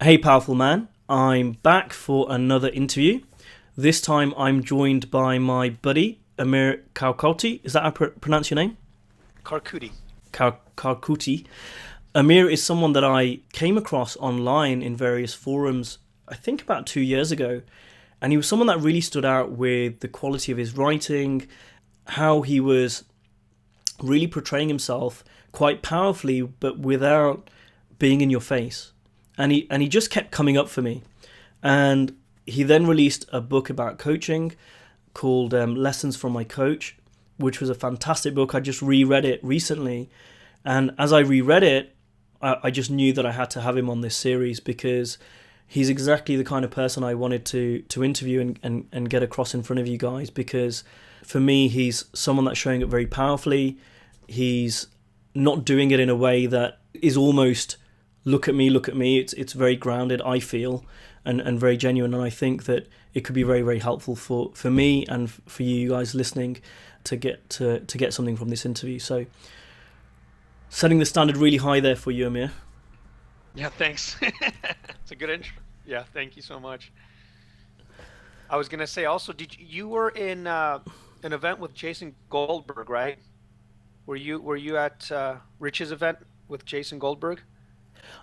Hey, powerful man. I'm back for another interview. This time I'm joined by my buddy, Amir Karkouti. Is that how I pronounce your name? Karkouti. Karkouti. Amir is someone that I came across online in various forums, I think about 2 years ago. And he was someone that really stood out with the quality of his writing, how he was really portraying himself quite powerfully, but without being in your face. And he just kept coming up for me. And he then released a book about coaching called Lessons from My Coach, which was a fantastic book. I just reread it recently, and as I reread it, I just knew that I had to have him on this series because he's exactly the kind of person I wanted to interview and get across in front of you guys. Because for me, he's someone that's showing up very powerfully. He's not doing it in a way that is almost look at me, look at me. It's very grounded, I feel, and very genuine. And I think that it could be very, very helpful for me and for you guys listening to get something from this interview. So setting the standard really high there for you, Amir. Yeah, thanks. It's a good intro. Yeah, thank you so much. I was gonna say also, you were in an event with Jason Goldberg, right? Were you at Rich's event with Jason Goldberg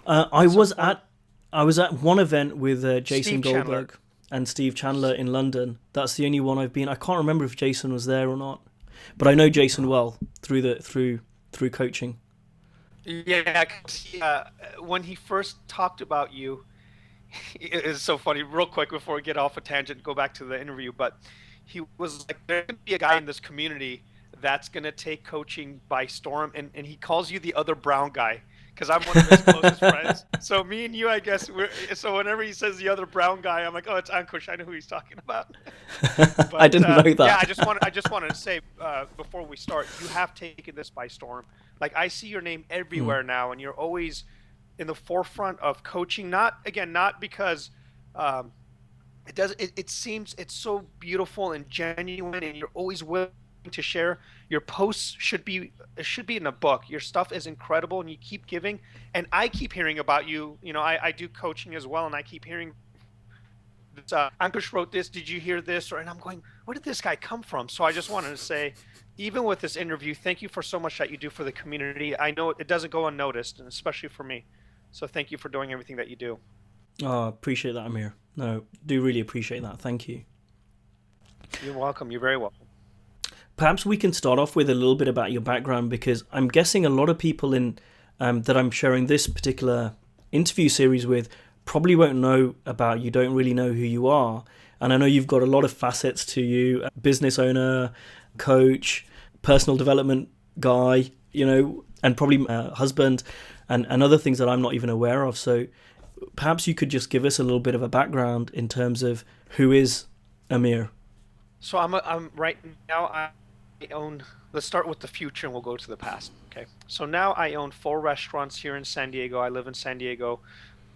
Uh, I at some was point? at I was at one event with Jason Steve Chandler. Goldberg and Steve Chandler in London. That's the only one I've been. I can't remember if Jason was there or not, but I know Jason well through coaching. Yeah, 'cause when he first talked about you, it is so funny. Real quick before we get off a tangent, go back to the interview. But he was like, "There's gonna be a guy in this community that's gonna take coaching by storm," and he calls you the other brown guy because I'm one of his closest friends. So me and you, I guess, so whenever he says the other brown guy, I'm like, "Oh, it's Ankush. I know who he's talking about." I But didn't know yeah, that. I just wanted to say before we start, you have taken this by storm. Like I see your name Mm, everywhere now, and you're always in the forefront of coaching. Not again, not because um, it seems it's so beautiful and genuine, and you're always willing to share. Your posts should be it should be in a book. Your stuff is incredible, and you keep giving. And I keep hearing about you. You know, I do coaching as well, and I keep hearing this, Ankush wrote this. Did you hear this? And I'm going, where did this guy come from? So I just wanted to say, even with this interview, thank you for so much that you do for the community. I know it doesn't go unnoticed, and especially for me. So thank you for doing everything that you do. oh, appreciate that, Amir. No, do really appreciate that. Thank you. You're welcome. You're very welcome. Perhaps we can start off with a little bit about your background because I'm guessing a lot of people in that I'm sharing this particular interview series with probably won't know about you, don't really know who you are. And I know you've got a lot of facets to you: business owner, coach, personal development guy, and probably husband, and other things that I'm not even aware of. So perhaps you could just give us a little bit of a background in terms of who is Amir. So I'm right now. I own. Let's start with the future, and we'll go to the past. Okay. So now I own four restaurants here in San Diego. I live in San Diego,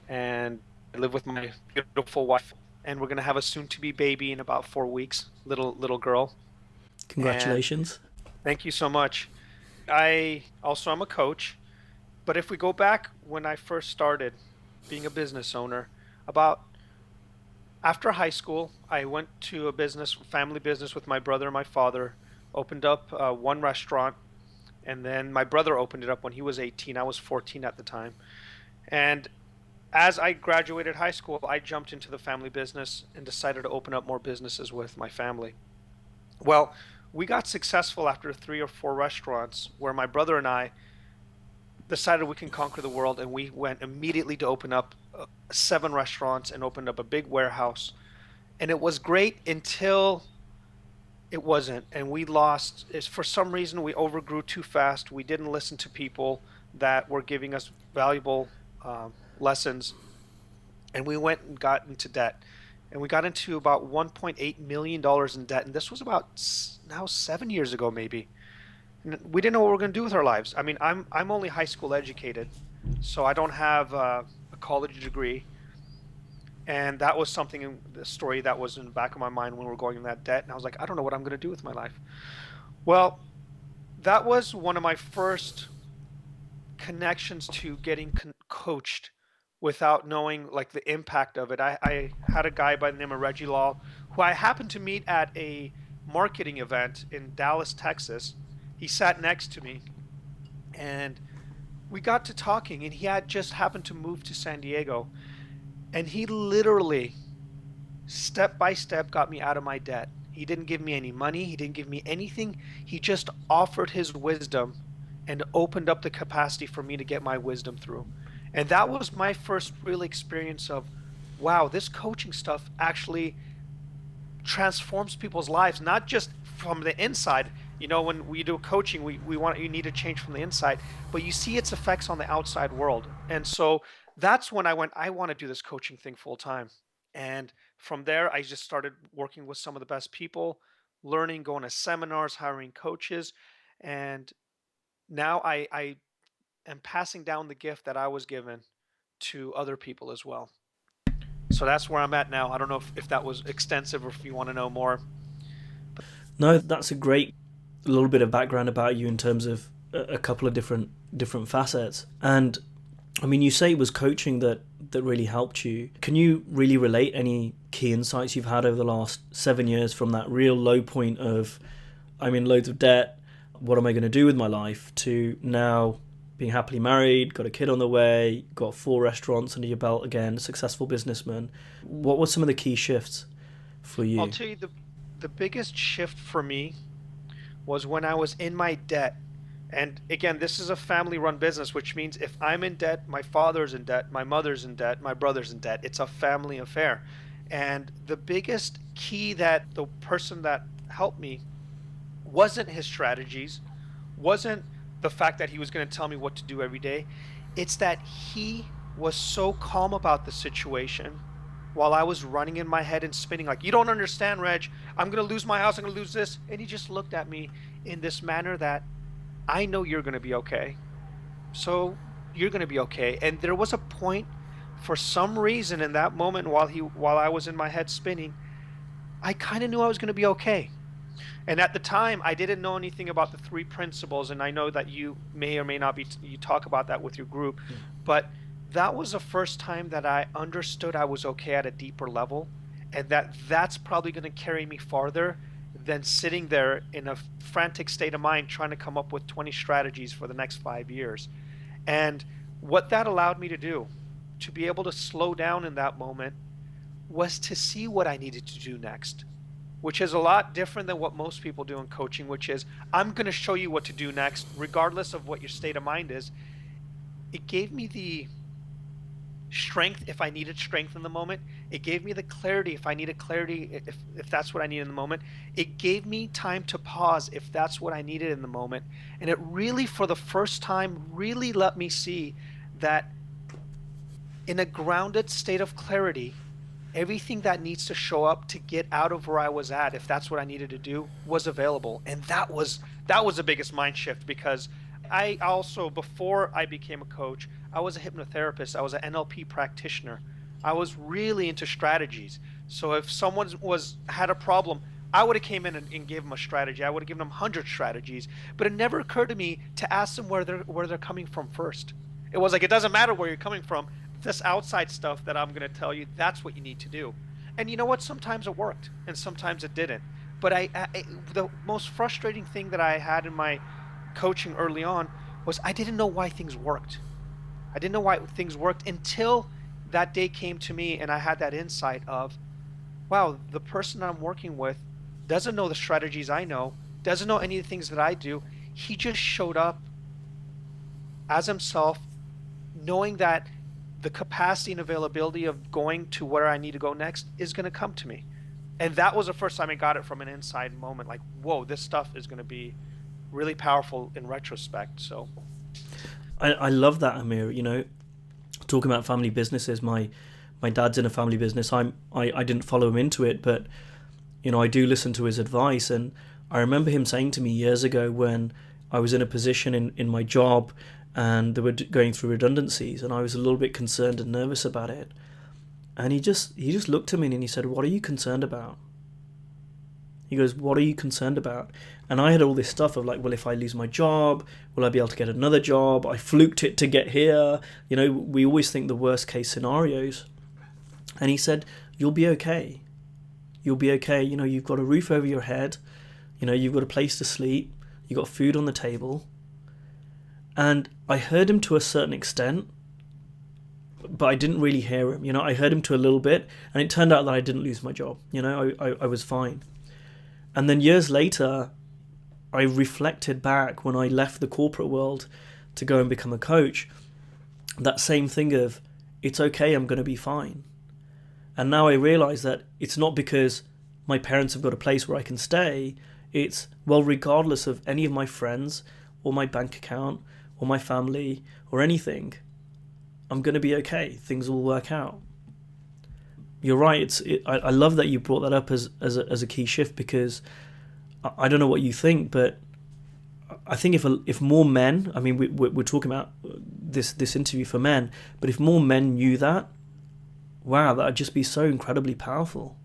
and I live with my beautiful wife, and we're gonna have a soon-to-be baby in about 4 weeks, little girl. And Congratulations. thank you so much. I also am a coach, but if we go back when I first started being a business owner, about after high school, I went to a business, family business with my brother and my father, opened up one restaurant, and then my brother opened it up when he was 18. I was 14 at the time. And as I graduated high school, I jumped into the family business and decided to open up more businesses with my family. Well, we got successful after 3 or 4 restaurants where my brother and I decided we can conquer the world, and we went immediately to open up 7 restaurants and opened up a big warehouse. And it was great until it wasn't, and we lost. For some reason, we overgrew too fast. We didn't listen to people that were giving us valuable lessons, and we went and got into debt. And we got into about $1.8 million in debt. And this was about now 7 years ago, maybe. And we didn't know what we were going to do with our lives. I mean, I'm only high school educated, so I don't have a college degree. And that was something in the story that was in the back of my mind when we were going in that debt. And I was like, I don't know what I'm going to do with my life. Well, that was one of my first connections to getting coached without knowing like the impact of it. I had a guy by the name of Reggie Law who I happened to meet at a marketing event in Dallas, Texas. He sat next to me and we got to talking, and he had just happened to move to San Diego, and he literally step by step got me out of my debt. He didn't give me any money, he didn't give me anything. He just offered his wisdom and opened up the capacity for me to get my wisdom through. And that was my first real experience of, wow, this coaching stuff actually transforms people's lives, not just from the inside. You know, when we do coaching, we want you need to change from the inside, but you see its effects on the outside world. And so that's when I went, I want to do this coaching thing full time. And from there, I just started working with some of the best people, learning, going to seminars, hiring coaches. And now I am passing down the gift that I was given to other people as well. So that's where I'm at now. I don't know if that was extensive or if you want to know more. No, that's a great little bit of background about you in terms of a couple of different facets. And I mean, you say it was coaching that really helped you. Can you really relate any key insights you've had over the last 7 years from that real low point of I'm in loads of debt, what am I going to do with my life, to now being happily married, got a kid on the way, got 4 restaurants under your belt again, a successful businessman? What were some of the key shifts for you? I'll tell you the biggest shift for me was when I was in my debt. And again, this is a family run business, which means if I'm in debt, my father's in debt, my mother's in debt, my brother's in debt. It's a family affair. And the biggest key that the person that helped me wasn't his strategies, wasn't the fact that he was going to tell me what to do every day. It's that he was so calm about the situation while I was running in my head and spinning like, you don't understand, Reg. I'm going to lose my house. I'm going to lose this. And he just looked at me in this manner that I know you're going to be okay. So you're going to be okay. And there was a point for some reason in that moment while I was in my head spinning, I kind of knew I was going to be okay. And at the time, I didn't know anything about the 3 principles, and I know that you may or may not be you talk about that with your group, but that was the first time that I understood I was okay at a deeper level, and that's probably going to carry me farther than sitting there in a frantic state of mind trying to come up with 20 strategies for the next 5 years. And what that allowed me to do, to be able to slow down in that moment, was to see what I needed to do next, which is a lot different than what most people do in coaching, which is I'm going to show you what to do next, regardless of what your state of mind is. It gave me the strength if I needed strength in the moment. It gave me the clarity if I needed clarity, if that's what I needed in the moment. It gave me time to pause if that's what I needed in the moment. And it really, for the first time, really let me see that in a grounded state of clarity, everything that needs to show up to get out of where I was at, if that's what I needed to do, was available. And that was the biggest mind shift, because I also, before I became a coach, I was a hypnotherapist. I was an NLP practitioner. I was really into strategies. So if someone had a problem, I would have came in and gave them a strategy. I would have given them 100 strategies, but it never occurred to me to ask them where they're coming from first. It was like, it doesn't matter where you're coming from. This outside stuff that I'm going to tell you, that's what you need to do. And you know what? Sometimes it worked and sometimes it didn't. But the most frustrating thing that I had in my coaching early on was I didn't know why things worked. I didn't know why things worked until that day came to me and I had that insight of, wow, the person I'm working with doesn't know the strategies I know, doesn't know any of the things that I do. He just showed up as himself, knowing that the capacity and availability of going to where I need to go next is going to come to me. And that was the first time I got it from an inside moment, like, whoa, this stuff is going to be really powerful in retrospect. So I love that, Amir. You know, talking about family businesses, my dad's in a family business. I didn't follow him into it, but you know, I do listen to his advice. And I remember him saying to me years ago when I was in a position in my job and they were going through redundancies, and I was a little bit concerned and nervous about it. And he just looked at me and he said, "What are you concerned about?" He goes, what are you concerned about? And I had all this stuff of like, well, if I lose my job, will I be able to get another job? I fluked it to get here. You know, we always think the worst case scenarios. And he said, you'll be okay. You'll be okay. You know, you've got a roof over your head. You know, you've got a place to sleep. You've got food on the table. And I heard him to a certain extent, but I didn't really hear him. You know, I heard him to a little bit, and it turned out that I didn't lose my job. You know, I was fine. And then years later, I reflected back when I left the corporate world to go and become a coach, that same thing of, it's okay, I'm going to be fine. And now I realize that it's not because my parents have got a place where I can stay. It's, well, regardless of any of my friends or my bank account or my family or anything, I'm going to be okay. Things will work out. You're right. I love that you brought that up as a key shift, because I don't know what you think, but I think if more men, I mean, we're talking about this interview for men, but if more men knew that, wow, that would just be so incredibly powerful.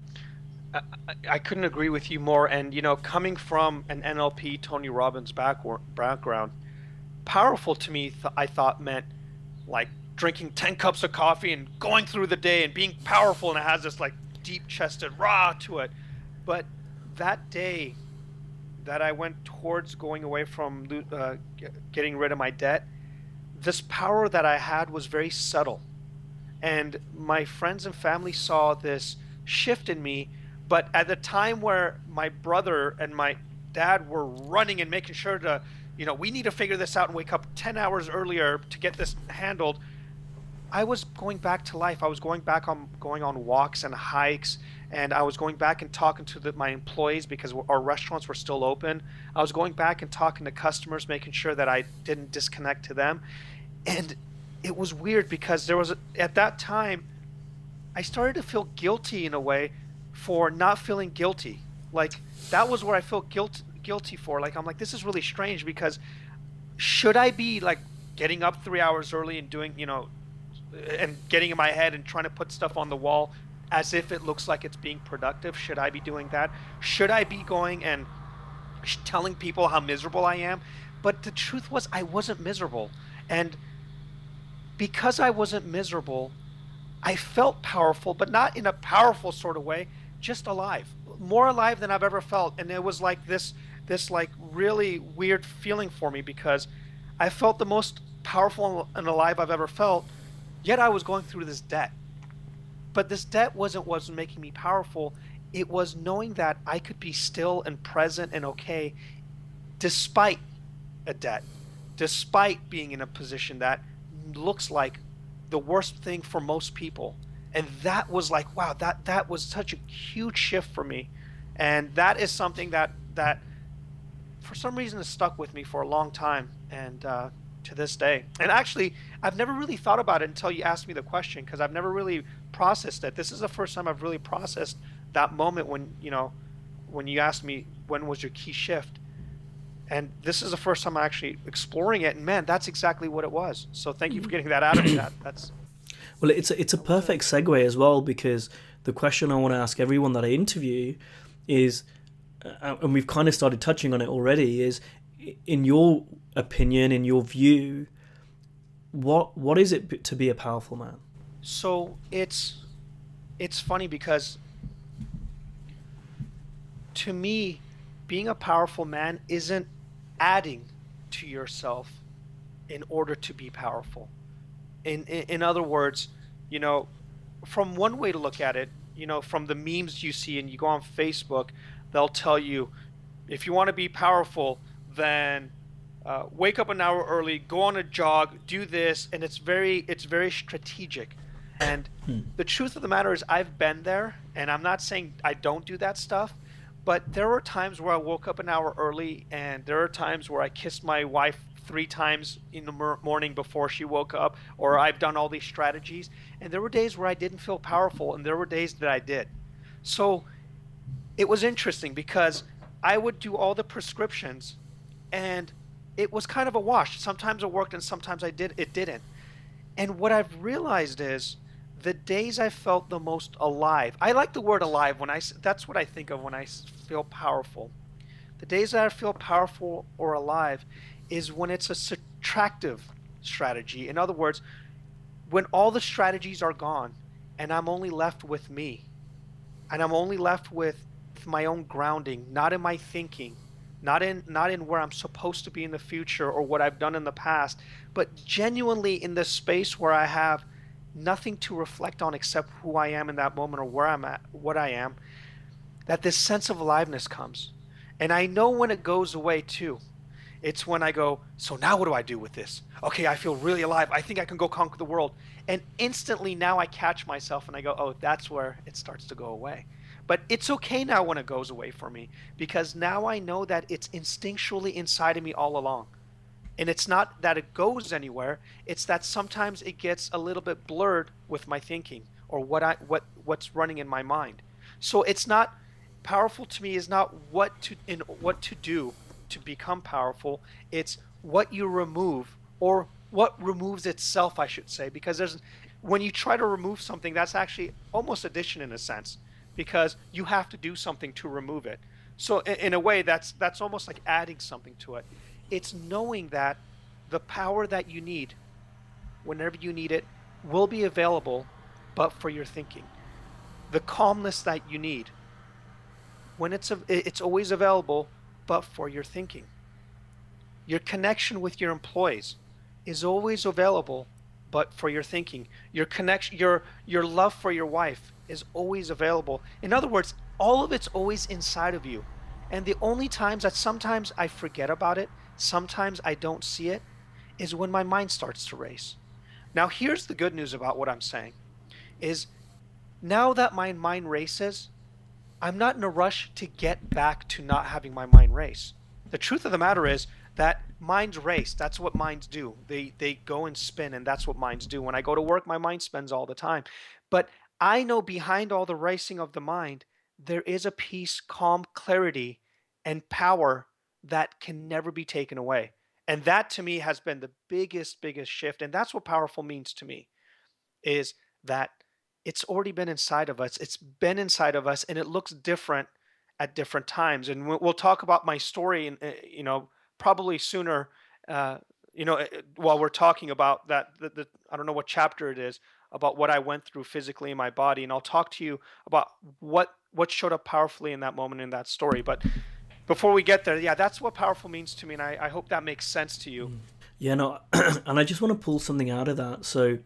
I couldn't agree with you more. And, you know, coming from an NLP, Tony Robbins background, powerful to me, I thought meant like drinking 10 cups of coffee and going through the day and being powerful, and it has this like deep-chested raw to it. But that day that I went towards going away from getting rid of my debt, this power that I had was very subtle. And my friends and family saw this shift in me, but at the time where my brother and my dad were running and making sure to, you know, we need to figure this out and wake up 10 hours earlier to get this handled, I was going back to life. I was going on walks and hikes, and I was going back and talking to my employees because our restaurants were still open. I was going back and talking to customers, making sure that I didn't disconnect to them. And it was weird because at that time, I started to feel guilty in a way for not feeling guilty. Like, that was where I felt guilty for. Like, I'm like, this is really strange, because should I be like getting up 3 hours early and doing, you know, and getting in my head and trying to put stuff on the wall as if it looks like it's being productive? Should I be doing that? Should I be going and telling people how miserable I am? But the truth was, I wasn't miserable. And because I wasn't miserable, I felt powerful, but not in a powerful sort of way, just alive. More alive than I've ever felt. And it was like this like really weird feeling for me, because I felt the most powerful and alive I've ever felt, yet I was going through this debt. But this debt wasn't making me powerful. It was knowing that I could be still and present and okay despite a debt, despite being in a position that looks like the worst thing for most people. And that was like, wow, that was such a huge shift for me. And that is something that for some reason has stuck with me for a long time, and to this day. And actually, I've never really thought about it until you asked me the question, because I've never really processed it. This is the first time I've really processed that moment when you asked me, when was your key shift? And this is the first time I'm actually exploring it, and man, that's exactly what it was. So thank you for getting that out of me. That's well, it's a perfect segue as well, because the question I want to ask everyone that I interview is, and we've kind of started touching on it already, is, in your opinion, in your view, what is it to be a powerful man? So it's funny, because to me, being a powerful man isn't adding to yourself in order to be powerful. In other words, you know, from one way to look at it, you know, from the memes you see and you go on Facebook, they'll tell you, if you want to be powerful, then wake up an hour early, go on a jog, do this, and it's very strategic. And the truth of the matter is, I've been there, and I'm not saying I don't do that stuff, but there were times where I woke up an hour early, and there are times where I kissed my wife 3 times in the morning before she woke up, or I've done all these strategies, and there were days where I didn't feel powerful, and there were days that I did. So it was interesting, because I would do all the prescriptions, and it was kind of a wash. Sometimes it worked, and sometimes it didn't. And what I've realized is the days I felt the most alive. I like the word alive that's what I think of when feel powerful. The days that I feel powerful or alive is when it's a subtractive strategy. In other words, when all the strategies are gone and I'm only left with me, and I'm only left with my own grounding, not in my thinking, not in where I'm supposed to be in the future or what I've done in the past, but genuinely in the space where I have nothing to reflect on except who I am in that moment or where I'm at, what I am, that this sense of aliveness comes. And I know when it goes away too. It's when I go, so now what do I do with this? Okay, I feel really alive. I think I can go conquer the world. And instantly now I catch myself and I go, oh, that's where it starts to go away. But it's okay now when it goes away for me because now I know that it's instinctually inside of me all along. And it's not that it goes anywhere, it's that sometimes it gets a little bit blurred with my thinking or what's running in my mind. So it's not powerful to me is not what to do to become powerful, it's what you remove or what removes itself, I should say, because there's when you try to remove something, that's actually almost addition in a sense because you have to do something to remove it. So in a way that's almost like adding something to it. It's knowing that the power that you need whenever you need it will be available but for your thinking. The calmness that you need when it's always available but for your thinking. Your connection with your employees is always available but for your thinking. Your connection your love for your wife is always available. In other words, all of it's always inside of you. And the only times that sometimes I forget about it, sometimes I don't see it, is when my mind starts to race. Now here's the good news about what I'm saying is now that my mind races, I'm not in a rush to get back to not having my mind race. The truth of the matter is that minds race. That's what minds do. They go and spin, and that's what minds do. When I go to work, my mind spins all the time. But I know behind all the racing of the mind, there is a peace, calm, clarity, and power that can never be taken away. And that to me has been the biggest shift. And that's what powerful means to me is that it's already been inside of us. It's been inside of us, and it looks different at different times. And we'll talk about my story, and probably sooner. Uh, while we're talking about that, I don't know what chapter it is about what I went through physically in my body, and I'll talk to you about what showed up powerfully in that moment in that story. But before we get there, yeah, that's what powerful means to me, and I hope that makes sense to you. Yeah, no, and I just want to pull something out of that. So,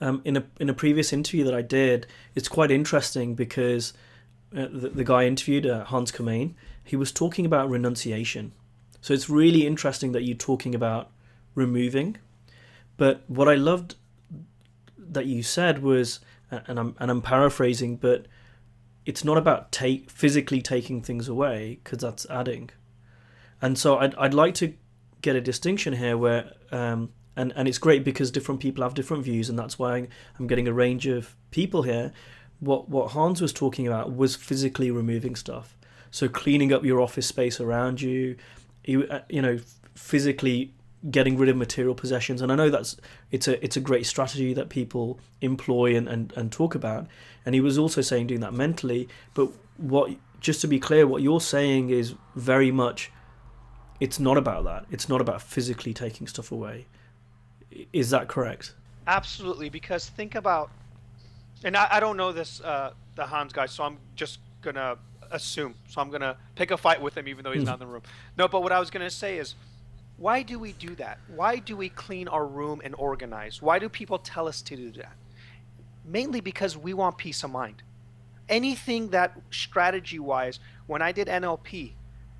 in a previous interview that I did, it's quite interesting because the guy interviewed, Hans Kamain, he was talking about renunciation. So it's really interesting that you're talking about removing. But what I loved that you said was, and I'm paraphrasing, but it's not about physically taking things away because that's adding. And so I'd like to get a distinction here where and it's great because different people have different views, and that's why I'm getting a range of people here. What Hans was talking about was physically removing stuff, so cleaning up your office space around you, physically getting rid of material possessions. And I know it's a great strategy that people employ and talk about. And he was also saying doing that mentally. But just to be clear, what you're saying is very much, it's not about that. It's not about physically taking stuff away. Is that correct? Absolutely, because think about, and I don't know this the Hans guy, so I'm just gonna assume. So I'm gonna pick a fight with him, even though he's not in the room. No, but what I was gonna say is, why do we do that? Why do we clean our room and organize? Why do people tell us to do that? Mainly because we want peace of mind. Anything that strategy wise, when I did NLP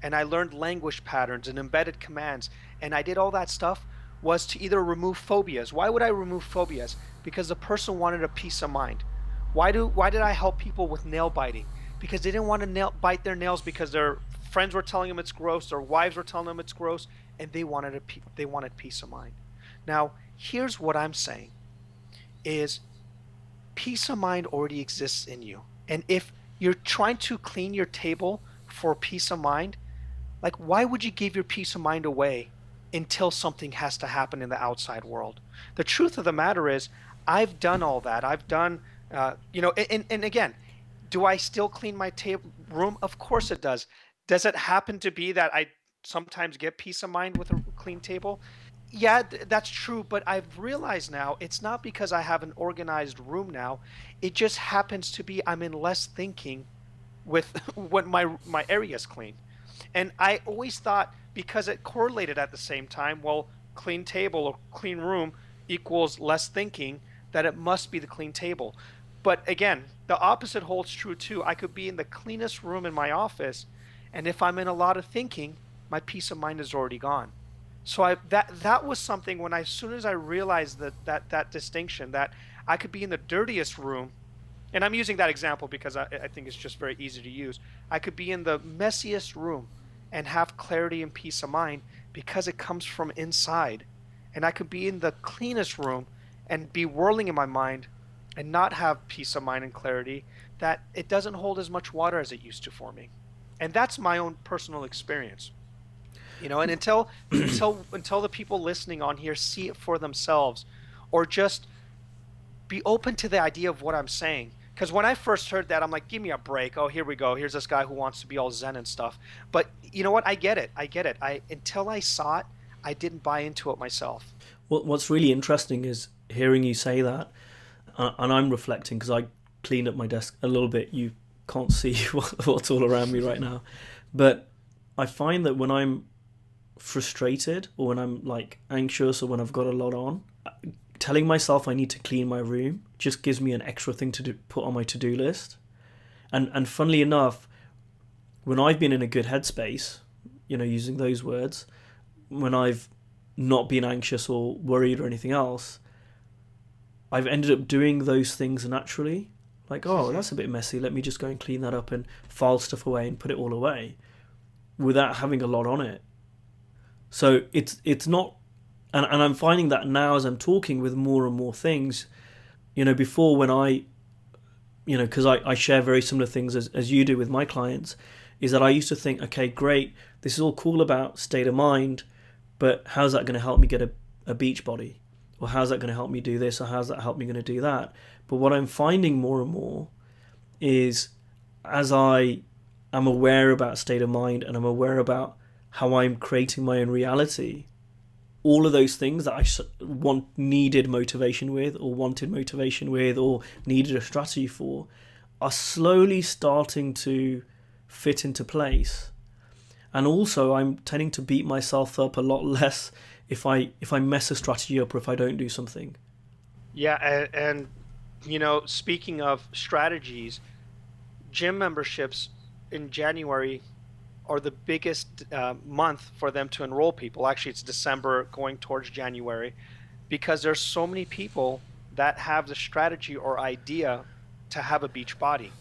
and I learned language patterns and embedded commands and I did all that stuff, was to either remove phobias. Why would I remove phobias? Because the person wanted a peace of mind. Why did I help people with nail biting? Because they didn't want to bite their nails because their friends were telling them it's gross, their wives were telling them it's gross, and they wanted peace of mind. Now, here's what I'm saying is peace of mind already exists in you. And if you're trying to clean your table for peace of mind, like why would you give your peace of mind away until something has to happen in the outside world? The truth of the matter is, I've done all that. I've done, and again, do I still clean my table room? Of course it does. Does it happen to be that I sometimes get peace of mind with a clean table? Yeah, that's true, but I've realized now it's not because I have an organized room now. It just happens to be I'm in less thinking with when my area is clean. And I always thought because it correlated at the same time, well, clean table or clean room equals less thinking, that it must be the clean table. But again, the opposite holds true too. I could be in the cleanest room in my office, and if I'm in a lot of thinking, my peace of mind is already gone. So that was something when as soon as I realized that distinction that I could be in the dirtiest room, and I'm using that example because I think it's just very easy to use. I could be in the messiest room and have clarity and peace of mind because it comes from inside. And I could be in the cleanest room and be whirling in my mind and not have peace of mind and clarity, that it doesn't hold as much water as it used to for me. And that's my own personal experience. And until the people listening on here see it for themselves, or just be open to the idea of what I'm saying. Because when I first heard that, I'm like, give me a break. Oh, here we go. Here's this guy who wants to be all zen and stuff. But you know what? I get it. I get it. I Until I saw it, I didn't buy into it myself. What's really interesting is hearing you say that, and I'm reflecting because I cleaned up my desk a little bit. You can't see what's all around me right now, but I find that when I'm frustrated or when I'm like anxious or when I've got a lot on, telling myself I need to clean my room just gives me an extra thing to put on my to-do list. And funnily enough, when I've been in a good headspace, using those words, when I've not been anxious or worried or anything else, I've ended up doing those things naturally. Like, oh, that's a bit messy. Let me just go and clean that up and file stuff away and put it all away without having a lot on it. So it's not, and I'm finding that now as I'm talking with more and more things, before when because I share very similar things as you do with my clients, is that I used to think, okay, great, this is all cool about state of mind, but how's that going to help me get a beach body? Or how's that going to help me do this? Or how's that help me going to do that? But what I'm finding more and more is as I am aware about state of mind and I'm aware about how I'm creating my own reality, all of those things that I needed motivation with or wanted motivation with or needed a strategy for are slowly starting to fit into place. And also I'm tending to beat myself up a lot less if I mess a strategy up or if I don't do something. Yeah, and speaking of strategies, gym memberships in January are the biggest month for them to enroll people. Actually, it's December going towards January, because there's so many people that have the strategy or idea to have a beach body.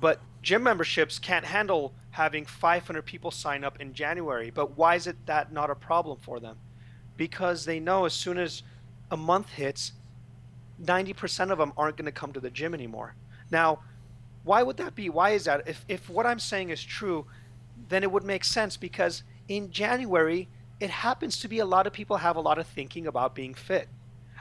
But gym memberships can't handle having 500 people sign up in January. But why is it that not a problem for them? Because they know as soon as a month hits, 90% of them aren't going to come to the gym anymore. Now, why would that be? Why is that? If what I'm saying is true, then it would make sense, because in January, it happens to be a lot of people have a lot of thinking about being fit.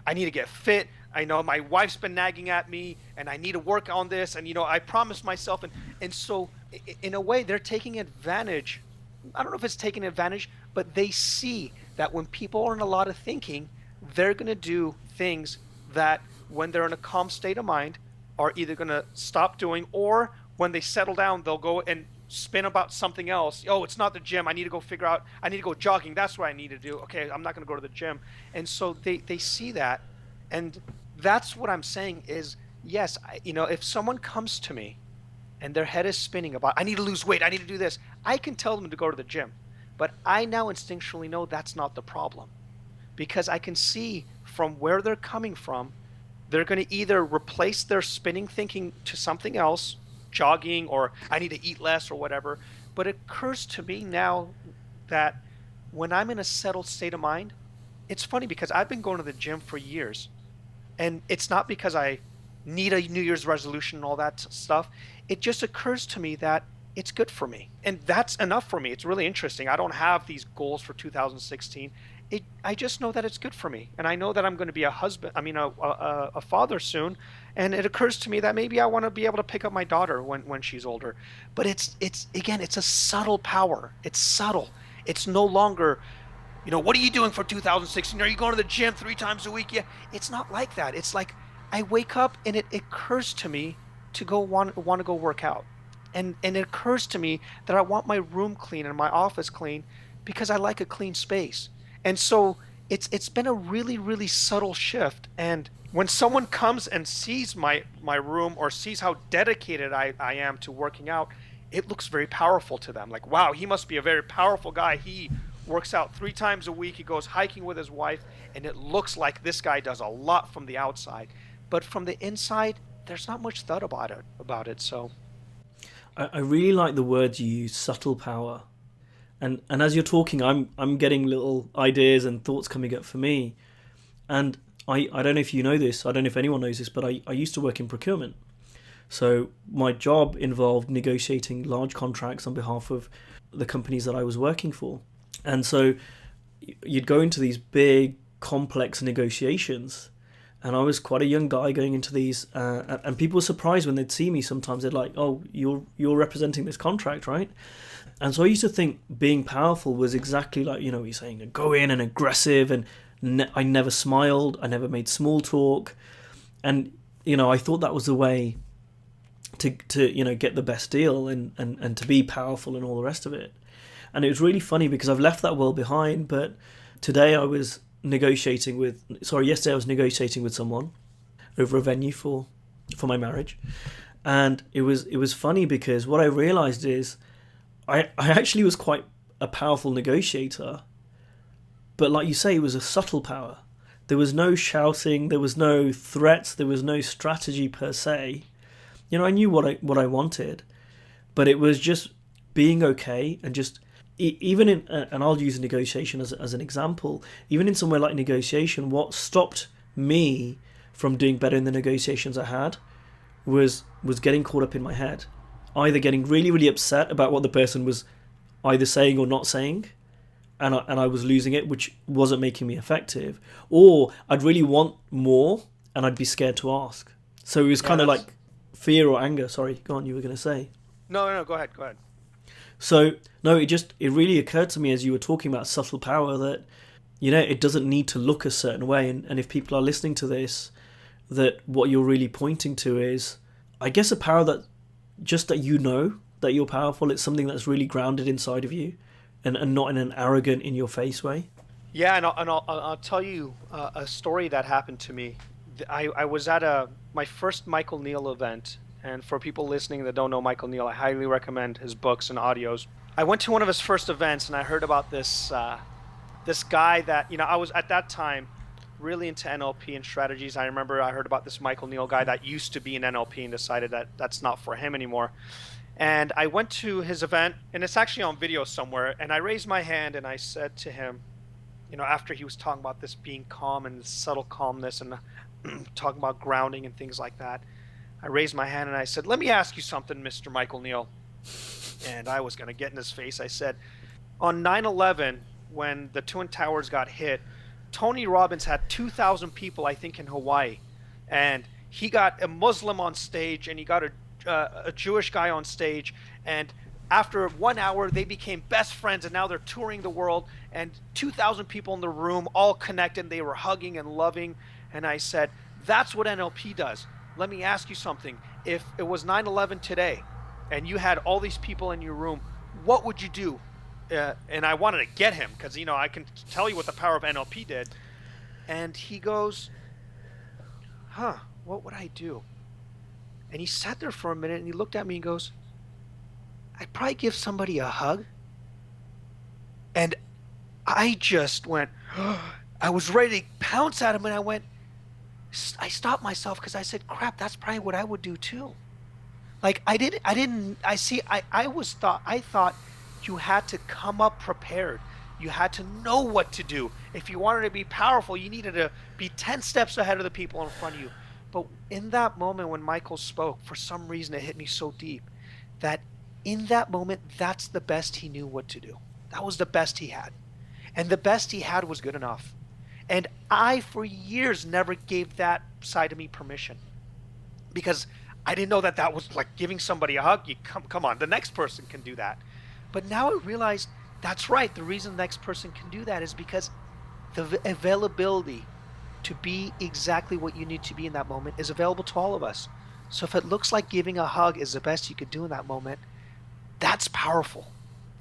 I need to get fit. I know my wife's been nagging at me and I need to work on this. And, I promised myself. And so in a way, they're taking advantage. I don't know if it's taking advantage, but they see that when people are in a lot of thinking, they're going to do things that when they're in a calm state of mind are either going to stop doing, or when they settle down, they'll go and spin about something else. Oh, it's not the gym. I need to go figure out, I need to go jogging. That's what I need to do. Okay, I'm not going to go to the gym. And so they see that. And that's what I'm saying is, yes, if someone comes to me and their head is spinning about, I need to lose weight, I need to do this, I can tell them to go to the gym. But I now instinctually know that's not the problem, because I can see from where they're coming from, they're going to either replace their spinning thinking to something else, jogging, or I need to eat less or whatever. But it occurs to me now that when I'm in a settled state of mind, it's funny because I've been going to the gym for years, and it's not because I need a New Year's resolution and all that stuff. It just occurs to me that it's good for me, and that's enough for me. It's really interesting. I don't have these goals for 2016. I just know that it's good for me, and I know that I'm going to be a husband. I mean, a father soon, and it occurs to me that maybe I want to be able to pick up my daughter when she's older. But it's again, it's a subtle power. It's subtle. It's no longer, what are you doing for 2016? Are you going to the gym 3 times a week? Yeah, it's not like that. It's like I wake up and it occurs to me to go want to go work out, and it occurs to me that I want my room clean and my office clean because I like a clean space. And so it's been a really, really subtle shift. And when someone comes and sees my room or sees how dedicated I am to working out, it looks very powerful to them. Like, wow, he must be a very powerful guy. He works out 3 times a week. He goes hiking with his wife, and it looks like this guy does a lot from the outside. But from the inside, there's not much thought about it. So I really like the words you use, subtle power. And as you're talking, I'm getting little ideas and thoughts coming up for me. And I don't know if you know this, I don't know if anyone knows this, but I used to work in procurement. So my job involved negotiating large contracts on behalf of the companies that I was working for. And so you'd go into these big, complex negotiations. And I was quite a young guy going into these, and people were surprised when they'd see me. Sometimes they'd like, "Oh, you're representing this contract, right?" And so I used to think being powerful was exactly like, you're saying, go in and aggressive, and I never smiled, I never made small talk, and I thought that was the way to get the best deal and to be powerful and all the rest of it. And it was really funny because I've left that world behind. But yesterday I was negotiating with someone over a venue for my marriage, and it was funny because what I realized is I actually was quite a powerful negotiator, but like you say, it was a subtle power. There was no shouting, there was no threats, there was no strategy per se. I knew what I wanted, but it was just being okay. And just even in, and I'll use negotiation as an example, even in somewhere like negotiation, what stopped me from doing better in the negotiations I had was getting caught up in my head, either getting really, really upset about what the person was either saying or not saying, and I was losing it, which wasn't making me effective, or I'd really want more and I'd be scared to ask. So it was kind of like fear or anger. Sorry, go on, you were going to say. No, go ahead. So, no, it really occurred to me as you were talking about subtle power that, it doesn't need to look a certain way. And if people are listening to this, that what you're really pointing to is, I guess, a power that just that that you're powerful. It's something that's really grounded inside of you and not in an arrogant, in your face way. Yeah, and I'll tell you a story that happened to me. I was at my first Michael Neal event, and for people listening that don't know Michael Neal, I highly recommend his books and audios. I went to one of his first events, and I heard about this guy that I was at that time really into NLP and strategies. I remember I heard about this Michael Neal guy that used to be in NLP and decided that that's not for him anymore. And I went to his event, and it's actually on video somewhere, and I raised my hand and I said to him, after he was talking about this being calm and this subtle calmness and talking about grounding and things like that, I raised my hand and I said, "Let me ask you something, Mr. Michael Neal." And I was going to get in his face. I said, on 9/11, when the Twin Towers got hit, Tony Robbins had 2,000 people, I think, in Hawaii. And he got a Muslim on stage, and he got a Jewish guy on stage. And after 1 hour, they became best friends, and now they're touring the world. And 2,000 people in the room, all connected. They were hugging and loving. And I said, that's what NLP does. Let me ask you something. If it was 9/11 today, and you had all these people in your room, what would you do? And I wanted to get him because, I can tell you what the power of NLP did. And he goes, what would I do? And he sat there for a minute and he looked at me and goes, I'd probably give somebody a hug. And I just went, I was ready to pounce at him, and I stopped myself because I said, crap, that's probably what I would do too. Like I thought you had to come up prepared. You had to know what to do. If you wanted to be powerful, you needed to be 10 steps ahead of the people in front of you. But in that moment when Michael spoke, for some reason it hit me so deep that in that moment, that's the best he knew what to do. That was the best he had. And the best he had was good enough. And I, for years, never gave that side of me permission because I didn't know that that was like giving somebody a hug. You come on, the next person can do that. But now I realized that's right. The reason the next person can do that is because the availability to be exactly what you need to be in that moment is available to all of us. So if it looks like giving a hug is the best you could do in that moment, that's powerful.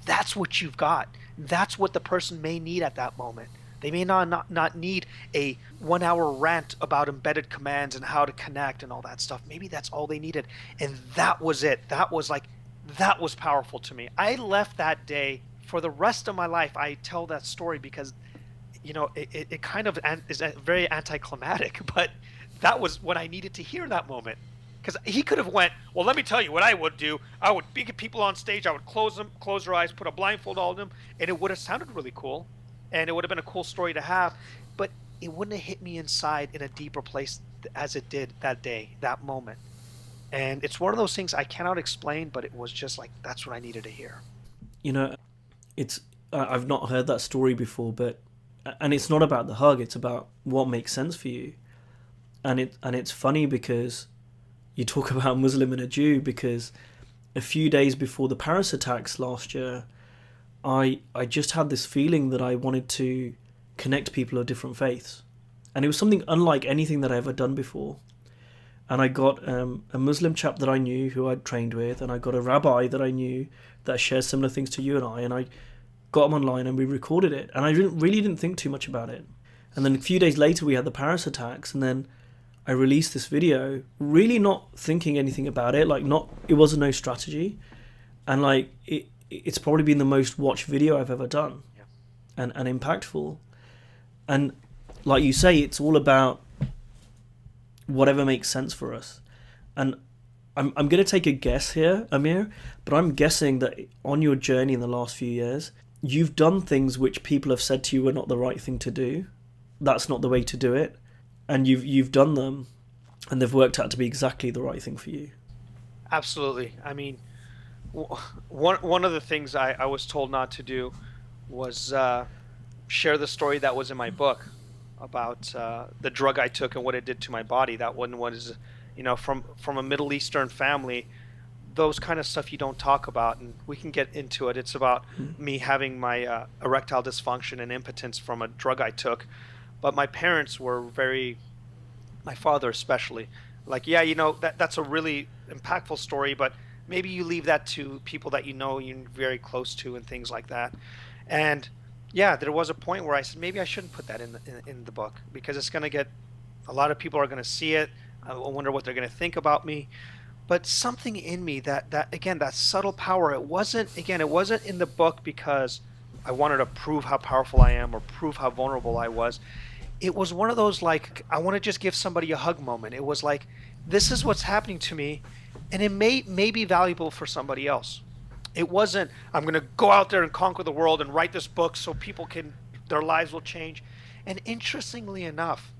That's what you've got. That's what the person may need at that moment. They may not need a 1 hour rant about embedded commands and how to connect and all that stuff. Maybe that's all they needed. And that was it. That was powerful to me. I left that day for the rest of my life. I tell that story because, it kind of is very anticlimactic, but that was what I needed to hear in that moment. Because he could have went, well, let me tell you what I would do. I would get people on stage. I would close their eyes, put a blindfold on them, and it would have sounded really cool. And it would have been a cool story to have. But it wouldn't have hit me inside in a deeper place as it did that day, that moment. And it's one of those things I cannot explain, but it was just like, that's what I needed to hear. It's I've not heard that story before, and it's not about the hug. It's about what makes sense for you. And it's funny because you talk about Muslim and a Jew, because a few days before the Paris attacks last year, I just had this feeling that I wanted to connect people of different faiths. And it was something unlike anything that I ever done before. And I got a Muslim chap that I knew who I'd trained with, and I got a rabbi that I knew that shares similar things to you and I got him online and we recorded it. And I really didn't think too much about it. And then a few days later we had the Paris attacks, and then I released this video, really not thinking anything about it. It wasn't no strategy, and it's probably been the most watched video I've ever done, Yeah. and impactful. And like you say, it's all about whatever makes sense for us. And I'm going to take a guess here, Amir, but I'm guessing that on your journey in the last few years, you've done things which people have said to you were not the right thing to do. That's not the way to do it. And you've done them, and they've worked out to be exactly the right thing for you. Absolutely. I mean, one of the things I was told not to do was share the story that was in my book about the drug I took and what it did to my body. That one was, from a Middle Eastern family, those kind of stuff you don't talk about, and we can get into it. It's about me having my erectile dysfunction and impotence from a drug I took. But my parents were my father especially, like, yeah, that's a really impactful story, but maybe you leave that to people that you're very close to and things like that. And yeah, there was a point where I said, maybe I shouldn't put that in the book because it's going to get, a lot of people are going to see it. I wonder what they're going to think about me. But something in me that again, that subtle power, it wasn't in the book because I wanted to prove how powerful I am or prove how vulnerable I was. It was one of those, like, I want to just give somebody a hug moment. It was like, this is what's happening to me, and it may be valuable for somebody else. It wasn't, I'm going to go out there and conquer the world and write this book so their lives will change. And interestingly enough,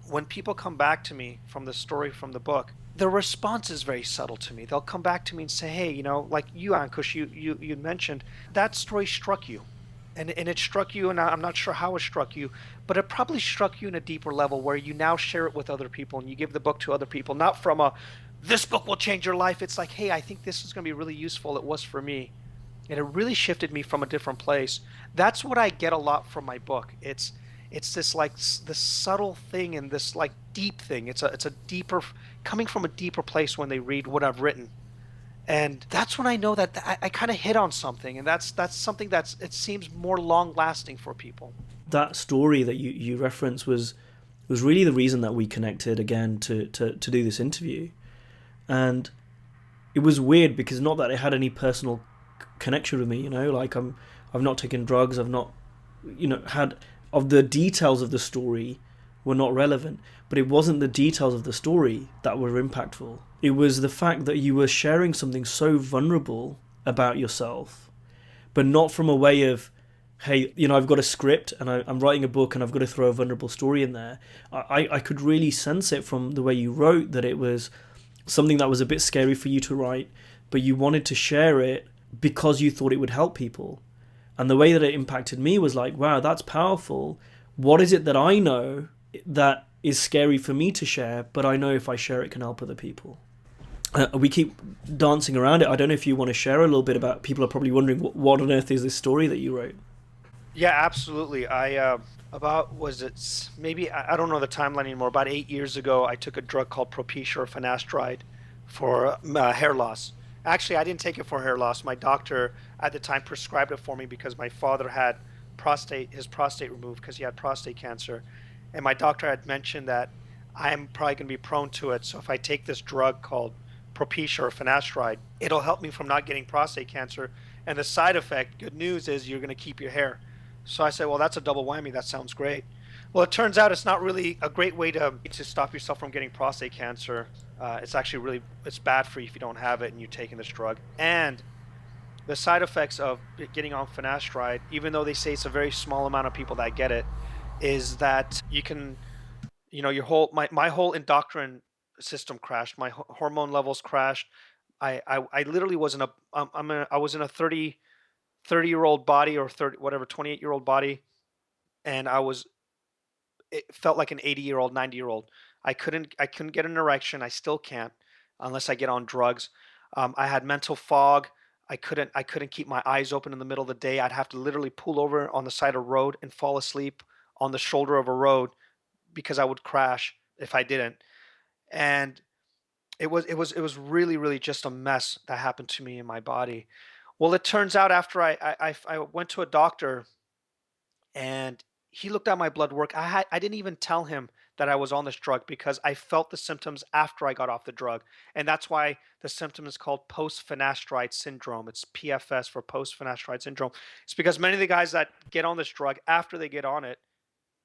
when people come back to me from the story from the book, the response is very subtle to me. They'll come back to me and say, hey, like you, Ankush, you mentioned, that story struck you. And it struck you, and I'm not sure how it struck you, but it probably struck you in a deeper level where you now share it with other people and you give the book to other people, not from this book will change your life. It's like, hey, I think this is going to be really useful. It was for me. And it really shifted me from a different place. That's what I get a lot from my book. It's this, like, this subtle thing and this, like, deep thing. It's a deeper, coming from a deeper place when they read what I've written. And that's when I know that I kind of hit on something, and that's something it seems more long lasting for people. That story that you referenced was really the reason that we connected again to do this interview. And it was weird because not that it had any personal connection with me, like I've not taken drugs, I've not, had, of the details of the story were not relevant, but it wasn't the details of the story that were impactful. It was the fact that you were sharing something so vulnerable about yourself, but not from a way of, hey, I've got a script and I'm writing a book and I've got to throw a vulnerable story in there. I could really sense it from the way you wrote that it was something that was a bit scary for you to write, but you wanted to share it because you thought it would help people. And the way that it impacted me was like, wow, that's powerful. What is it that I know that is scary for me to share, but I know if I share it can help other people? We keep dancing around it. I don't know if you want to share a little bit about. People are probably wondering what on earth is this story that you wrote. Yeah, absolutely. About was it maybe I don't know the timeline anymore. About 8 years ago, I took a drug called Propecia or finasteride for hair loss. Actually, I didn't take it for hair loss. My doctor at the time prescribed it for me because my father had his prostate removed because he had prostate cancer, and my doctor had mentioned that I am probably going to be prone to it. So if I take this drug called Propecia or finasteride, it'll help me from not getting prostate cancer. And the side effect, good news, is you're going to keep your hair. So I said, well, that's a double whammy. That sounds great. Well, it turns out it's not really a great way to stop yourself from getting prostate cancer. It's actually really it's bad for you if you don't have it and you're taking this drug. And the side effects of getting on finasteride, even though they say it's a very small amount of people that get it, is that you can, your whole my whole endocrine system crashed. My hormone levels crashed. I literally was in a I was in a 30-year old body or 30 whatever 28-year-old body, and it felt like an 80-year-old 90-year-old. I couldn't get an erection. I still can't unless I get on drugs. I had mental fog. I couldn't keep my eyes open in the middle of the day. I'd have to literally pull over on the side of a road and fall asleep on the shoulder of a road because I would crash if I didn't. And it was really really just a mess that happened to me in my body. Well, it turns out after I went to a doctor and he looked at my blood work. I didn't even tell him that I was on this drug because I felt the symptoms after I got off the drug, and that's why the symptom is called post-finasteride syndrome. It's PFS for post-finasteride syndrome. It's because many of the guys that get on this drug after they get on it,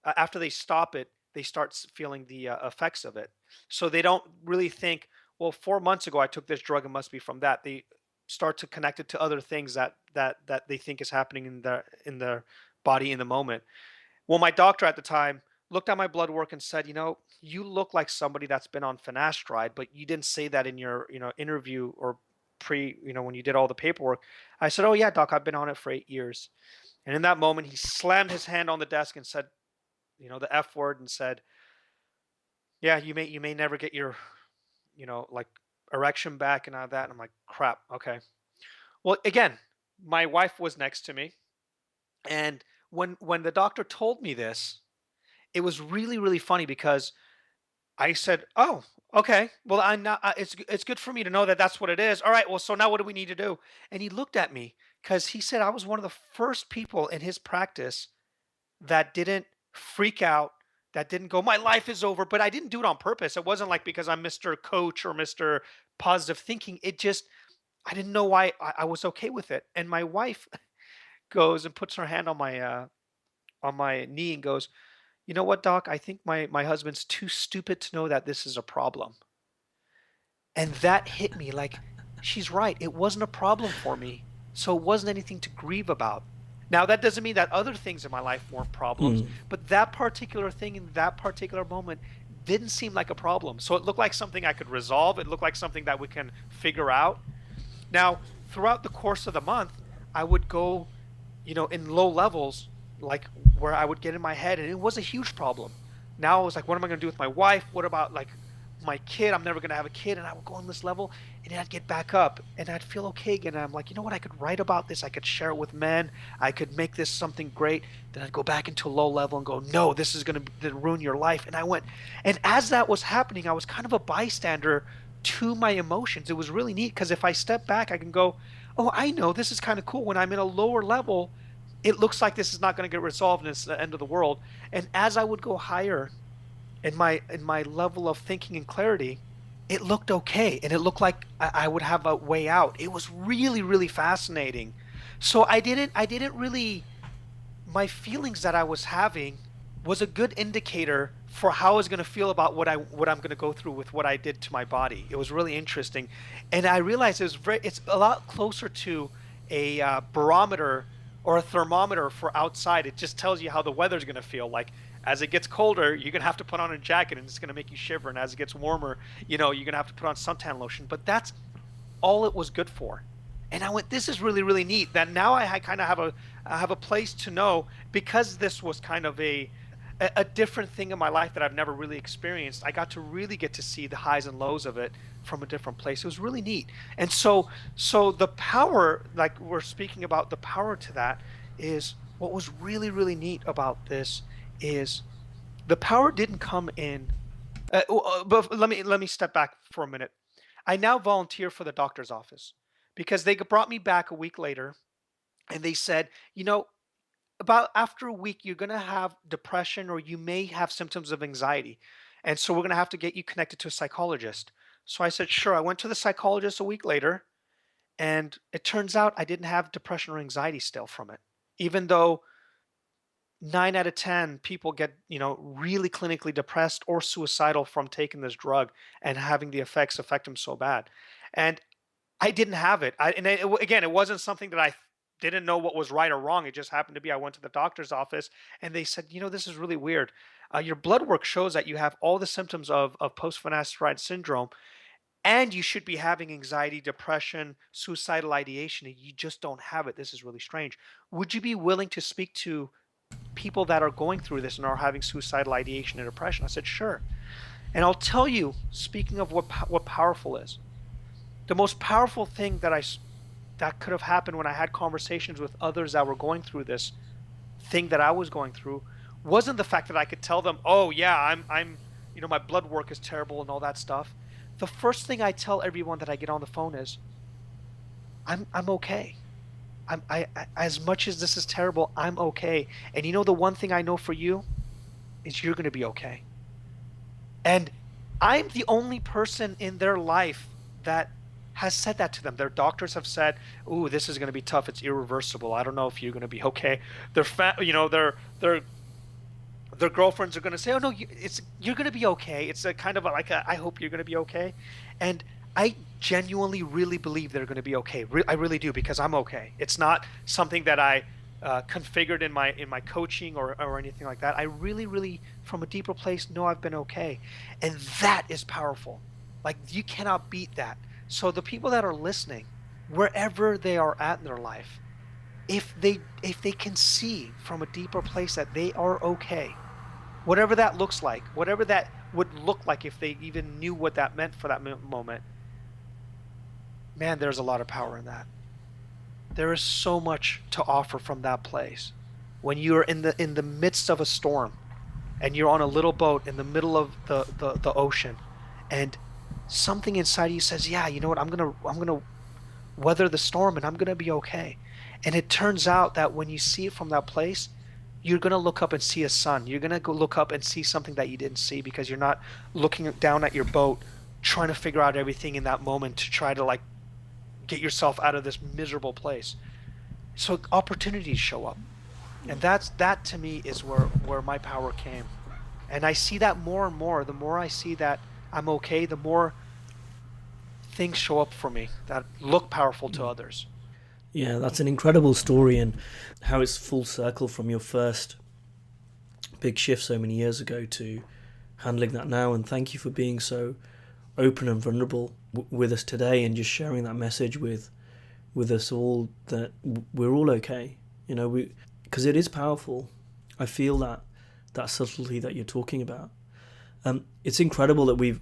after they stop it, they start feeling the effects of it. So they don't really think, well, 4 months ago I took this drug. It must be from that. They start to connect it to other things that they think is happening in their body in the moment. Well, my doctor at the time looked at my blood work and said, you look like somebody that's been on finasteride, but you didn't say that in your, interview or when you did all the paperwork. I said, oh yeah, doc, I've been on it for 8 years. And in that moment, he slammed his hand on the desk and said, the F word, and said, yeah, you may never get your, like erection back and all that. And I'm like, crap. Okay. Well, again, my wife was next to me. And when the doctor told me this, it was really really funny because I said, "Oh, okay. Well, I'm not. It's good for me to know that that's what it is. All right. Well, so now what do we need to do?" And he looked at me because he said I was one of the first people in his practice that didn't freak out, that didn't go, "My life is over." But I didn't do it on purpose. It wasn't like because I'm Mr. Coach or Mr. Positive Thinking. It just I didn't know why I was okay with it. And my wife goes and puts her hand on my knee and goes, you know what, doc? I think my husband's too stupid to know that this is a problem. And that hit me like, she's right. It wasn't a problem for me. So it wasn't anything to grieve about. Now, that doesn't mean that other things in my life weren't problems, Mm. but that particular thing in that particular moment didn't seem like a problem. So it looked like something I could resolve. It looked like something that we can figure out. Now, throughout the course of the month, I would go, in low levels, like where I would get in my head, and it was a huge problem. Now I was like, what am I going to do with my wife? What about like my kid? I'm never going to have a kid. And I would go on this level, and then I'd get back up, and I'd feel okay again. And I'm like, you know what? I could write about this. I could share it with men. I could make this something great. Then I'd go back into a low level and go, no, this is going to ruin your life. And I went, and as that was happening, I was kind of a bystander to my emotions. It was really neat because if I step back, I can go, oh, I know this is kind of cool. When I'm in a lower level, it looks like this is not going to get resolved and it's the end of the world. And as I would go higher in my level of thinking and clarity, it looked okay, and it looked like I would have a way out. It was really really fascinating. So I didn't really, my feelings that I was having was a good indicator for how I was going to feel about what I'm going to go through with what I did to my body. It was really interesting, and I realized it's a lot closer to a barometer or a thermometer for outside. It just tells you how the weather's going to feel. Like as it gets colder, you're going to have to put on a jacket, and it's going to make you shiver. And as it gets warmer, you're going to have to put on suntan lotion. But that's all it was good for. And I went, this is really, really neat. That now I kind of have I have a place to know, because this was kind of a different thing in my life that I've never really experienced. I got to really get to see the highs and lows of it from a different place. It was really neat. And so the power, like we're speaking about, the power to that is what was really, really neat about this is the power didn't come in. But let me step back for a minute. I now volunteer for the doctor's office because they brought me back a week later and they said, about after a week, you're going to have depression or you may have symptoms of anxiety. And so we're going to have to get you connected to a psychologist. So I said, sure. I went to the psychologist a week later, and it turns out I didn't have depression or anxiety still from it, even though 9 out of 10 people get, really clinically depressed or suicidal from taking this drug and having the effects affect them so bad. And I didn't have it. Again, it wasn't something that I didn't know what was right or wrong. It just happened to be I went to the doctor's office and they said, this is really weird. Your blood work shows that you have all the symptoms of post-finasteride syndrome, and you should be having anxiety, depression, suicidal ideation, and you just don't have it. This is really strange. Would you be willing to speak to people that are going through this and are having suicidal ideation and depression? I said, sure. And I'll tell you, speaking of what powerful is, the most powerful thing that could have happened when I had conversations with others that were going through this thing that I was going through wasn't the fact that I could tell them, oh yeah, I'm my blood work is terrible and all that stuff. The first thing I tell everyone that I get on the phone is, I'm okay. I as much as this is terrible, I'm okay. And the one thing I know for you is you're going to be okay. And I'm the only person in their life that has said that to them. Their doctors have said, "Ooh, this is going to be tough. It's irreversible. I don't know if you're going to be okay." Their girlfriends are going to say, "Oh no, you're going to be okay." It's a kind of I hope you're going to be okay, and I genuinely really believe they're going to be okay. I really do, because I'm okay. It's not something that I configured in my coaching or anything like that. I really, really, from a deeper place, know I've been okay, and that is powerful. Like, you cannot beat that. So the people that are listening, wherever they are at in their life, if they can see from a deeper place that they are okay, whatever that looks like, whatever that would look like if they even knew what that meant for that moment, man, there's a lot of power in that. There is so much to offer from that place. When you're in the midst of a storm and you're on a little boat in the middle of the ocean, and something inside you says, yeah, you know what, I'm gonna weather the storm and I'm gonna be okay. And it turns out that when you see it from that place, you're gonna look up and see a sun. You're gonna go look up and see something that you didn't see, because you're not looking down at your boat trying to figure out everything in that moment to try to get yourself out of this miserable place. So opportunities show up. And that to me is where my power came. And I see that more and more. The more I see that I'm okay, the more things show up for me that look powerful to others. Yeah, that's an incredible story, and how it's full circle from your first big shift so many years ago to handling that now. And thank you for being so open and vulnerable with us today, and just sharing that message with us all, that we're all okay. Because it is powerful. I feel that subtlety that you're talking about. It's incredible that we've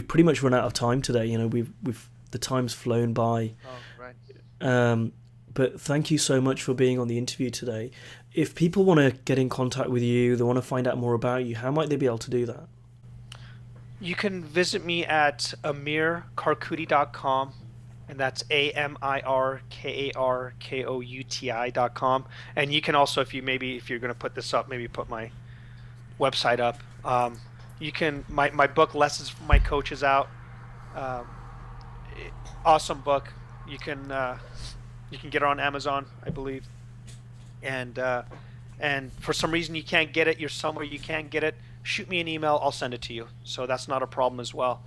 pretty much run out of time today. The time's flown by. Oh, right. But thank you so much for being on the interview today. If people want to get in contact with you, they want to find out more about you, how might they be able to do that? You can visit me at amirkarkouti.com, and that's amirkarkouti.com. And you can also, if you're going to put this up, maybe put my website up. You can my book, Lessons from My Coach, is out. Awesome book. You can get it on Amazon, I believe. And for some reason you can't get it, you're somewhere you can't get it, shoot me an email, I'll send it to you. So that's not a problem as well.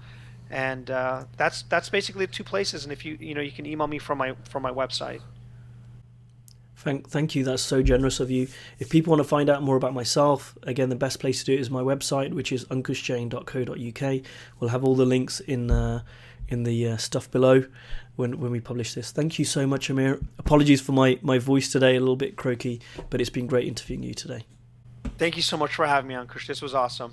And that's basically the two places. And if you can email me from my website. Thank you. That's so generous of you. If people want to find out more about myself, again, the best place to do it is my website, which is uncusjane.co.uk. We'll have all the links in the stuff below. when we publish this. Thank you so much, Amir. Apologies for my voice today, a little bit croaky, but it's been great interviewing you today. Thank you so much for having me on, Krish. This was awesome.